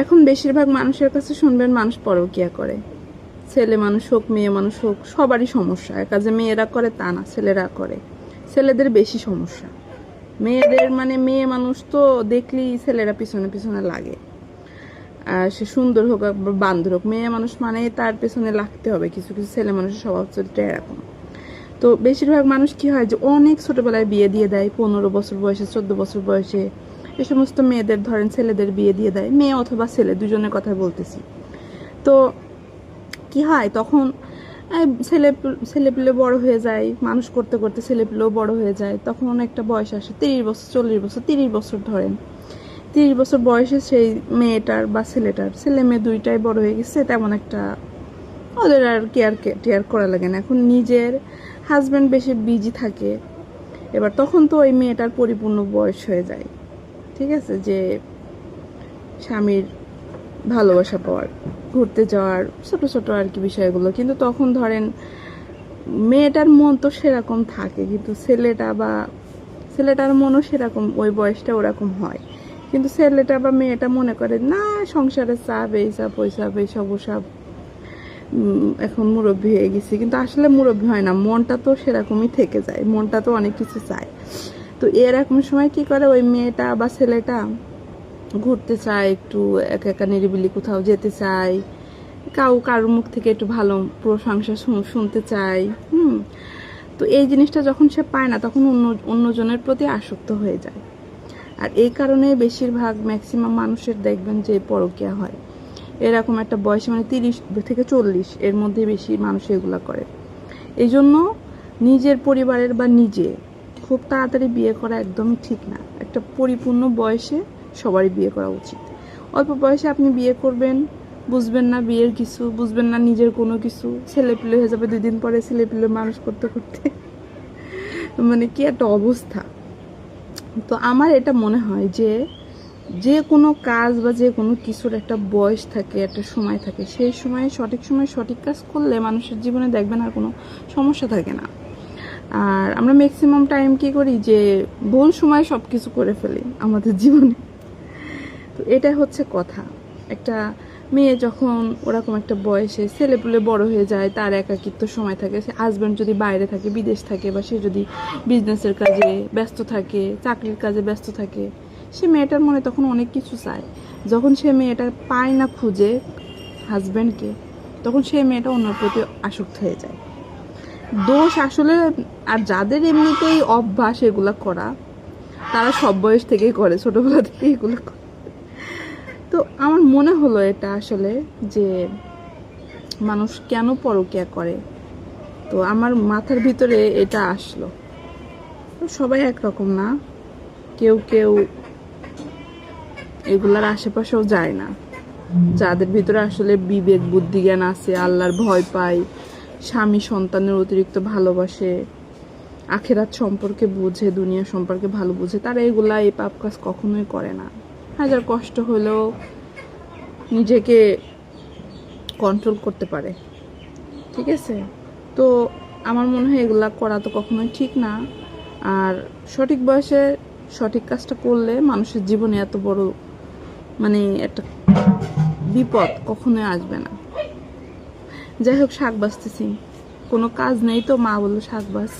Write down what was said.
এখন বেশিরভাগ মানুষের কাছে শুনবেন মানুষ পরকীয়া করে। ছেলে মানুষ হোক মেয়ে মানুষ হোক সবারই সমস্যা। কাজে মেয়েরা করে তা না, ছেলেরা করে। ছেলেদের বেশি সমস্যা। মেয়েদের মানে মেয়ে মানুষ তো দেখলেই ছেলেরা পিছনে পিছনে লাগে। আর সে সুন্দর হোক বা বান্দর হোক, মেয়ে মানুষ মানে তার পেছনে লাগতে হবে। কিছু কিছু ছেলে মানুষের স্বভাব চরিত্র এরকম। তো বেশিরভাগ মানুষ কি হয় যে অনেক ছোটবেলায় বিয়ে দিয়ে দেয়, 15 বছর বয়সে, 14 বছর বয়সে। এই সমস্ত মেয়েদের ধরেন ছেলেদের বিয়ে দিয়ে দেয়, মেয়ে অথবা ছেলে দুজনের কথা বলতেছি। তো কি হয় তখন ছেলেপিলে বড় হয়ে যায়, মানুষ করতে করতে ছেলেপিলেও বড় হয়ে যায়। তখন একটা বয়স আসে 30 বছর, 40 বছর, 30 বছর ধরেন। 30 বছর বয়সে সেই মেয়েটার বা ছেলেটার, ছেলে মেয়ে দুইটাই বড় হয়ে গেছে, তেমন একটা ওদের আর টেয়ার করা লাগে না। এখন নিজের হাজব্যান্ড বেশি বিজি থাকে। এবার তখন তো ওই মেয়েটার পরিপূর্ণ বয়স হয়ে যায়, ঠিক আছে, যে স্বামীর ভালোবাসা পাওয়ার, ঘুরতে যাওয়ার, ছোট ছোট আর কি বিষয়গুলো। কিন্তু তখন ধরেন মেয়েটার মন তো সেরকম থাকে, কিন্তু ছেলেটার মনও সেরকম, ওই বয়সটা ওরকম হয়। কিন্তু ছেলেটা বা মেয়েটা মনে করে না সংসারের চাপ, এই চাপ ওই চাপ, এইসব ওসব, এখন মুরব্বী হয়ে গেছি। কিন্তু আসলে মুরব্বী হয় না, মনটা তো সেরকমই থেকে যায়, মনটা তো অনেক কিছু চায়। তো এরকম সময় কি করে ওই মেয়েটা বা ছেলেটা ঘুরতে চায়, একটু একা একা নিরিবিলি কোথাও যেতে চায়, কারোর মুখ থেকে একটু ভালো প্রশংসা শুনতে চায়। তো এই জিনিসটা যখন সে পায় না, তখন অন্যজনের প্রতি আসক্ত হয়ে যায়। আর এই কারণে বেশিরভাগ ম্যাক্সিমাম মানুষের দেখবেন যে পরকীয়া হয় এরকম একটা বয়সে, মানে 30 থেকে 40 এর মধ্যে বেশি মানুষ এগুলা করে। এই জন্য নিজের পরিবারের বা নিজে খুব তাড়াতাড়ি বিয়ে করা একদমই ঠিক না। একটা পরিপূর্ণ বয়সে সবারই বিয়ে করা উচিত। অল্প বয়সে আপনি বিয়ে করবেন, বুঝবেন না বিয়ের কিছু, বুঝবেন না নিজের কোনো কিছু, ছেলেপিলে হয়ে যাবে 2 দিন পরে, ছেলেপিলে মানুষ করতে করতে মানে কি একটা অবস্থা। তো আমার এটা মনে হয় যে যে কোনো কাজ বা যে কোনো কিছুর একটা বয়স থাকে, একটা সময় থাকে। সেই সময় সঠিক কাজ করলে মানুষের জীবনে দেখবেন আর কোনো সমস্যা থাকে না। আর আমরা ম্যাক্সিমাম টাইম কি করি যে ভুল সময় সব কিছু করে ফেলি আমাদের জীবনে। তো এটা হচ্ছে কথা। একটা মেয়ে যখন ওরকম একটা বয়সে ছেলেপুলে বড় হয়ে যায়, তার একাকিত্ব সময় থাকে, সে হাজব্যান্ড যদি বাইরে থাকে, বিদেশ থাকে, বা সে যদি বিজনেসের কাজে ব্যস্ত থাকে, চাকরির কাজে ব্যস্ত থাকে, সে মেয়েটার মনে তখন অনেক কিছু চায়। যখন সে মেয়েটা পায় না খুঁজে হাজব্যান্ডকে, তখন সে মেয়েটা অন্যর প্রতি আসক্ত হয়ে যায়। দোষ আসলে, আর যাদের এমনিতেই অভ্যাস এগুলা করা, তারা সব বয়স থেকেই করে, ছোটবেলা থেকে এগুলো করে। তো আমার মনে হলো এটা আসলে যে মানুষ কেন পরকীয়া করে, তো আমার মাথার ভিতরে এটা আসলো। তো সবাই একরকম না, কেউ কেউ এগুলার আশেপাশেও যায় না। যাদের ভিতরে আসলে বিবেক বুদ্ধি জ্ঞান আছে, আল্লাহর ভয় পায়, স্বামী সন্তানের অতিরিক্ত ভালোবাসে, আখেরাত সম্পর্কে বুঝে, দুনিয়া সম্পর্কে ভালো বুঝে, তারা এগুলা এই পাপ কাজ কখনোই করে না। হাজার কষ্ট হলেও নিজেকে কন্ট্রোল করতে পারে, ঠিক আছে। তো আমার মনে হয় এগুলা করা তো কখনোই ঠিক না। আর সঠিক বয়সে সঠিক কাজটা করলে মানুষের জীবনে এত বড় মানে একটা বিপদ কখনোই আসবে না। যাই হোক, শাক বাছতেছি, কোনো কাজ নেই তো মা বললো শাক বাছ।